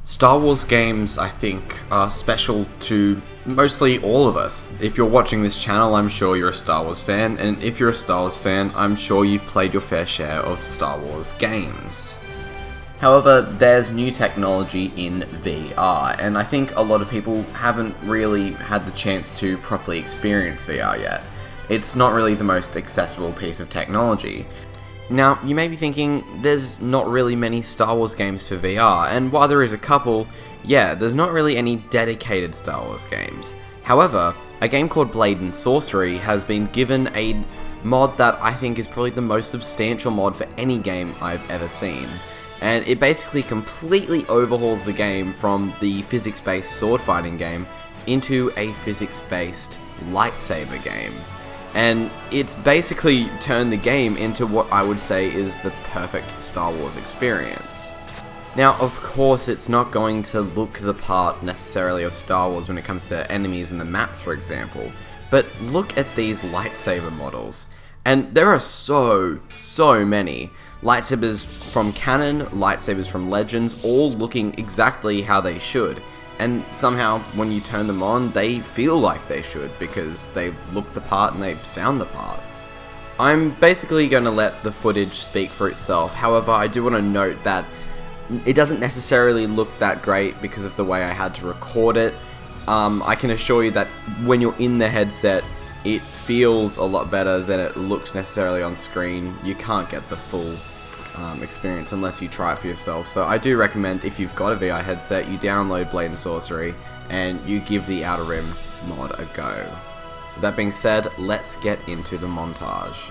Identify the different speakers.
Speaker 1: Star Wars games, I think, are special to mostly all of us. If you're watching this channel, I'm sure you're a Star Wars fan, and if you're a Star Wars fan, I'm sure you've played your fair share of Star Wars games. However, there's new technology in VR, and I think a lot of people haven't really had the chance to properly experience VR yet. It's not really the most accessible piece of technology. Now, you may be thinking, there's not really many Star Wars games for VR, and while there is a couple, yeah, there's not really any dedicated Star Wars games. However, a game called Blade and Sorcery has been given a mod that I think is probably the most substantial mod for any game I've ever seen. And it basically completely overhauls the game from the physics-based sword fighting game into a physics-based lightsaber game. And it's basically turned the game into what I would say is the perfect Star Wars experience. Now, of course, it's not going to look the part necessarily of Star Wars when it comes to enemies in the maps, for example, but look at these lightsaber models. And there are so many. Lightsabers from canon, lightsabers from Legends, all looking exactly how they should. And somehow, when you turn them on, they feel like they should, because they look the part and they sound the part. I'm basically going to let the footage speak for itself. However, I do want to note that it doesn't necessarily look that great because of the way I had to record it. I can assure you that when you're in the headset, it feels a lot better than it looks necessarily on screen. You can't get the full experience unless you try it for yourself. So I do recommend, if you've got a VR headset, you download Blade and Sorcery and you give the Outer Rim mod a go. With that being said, let's get into the montage.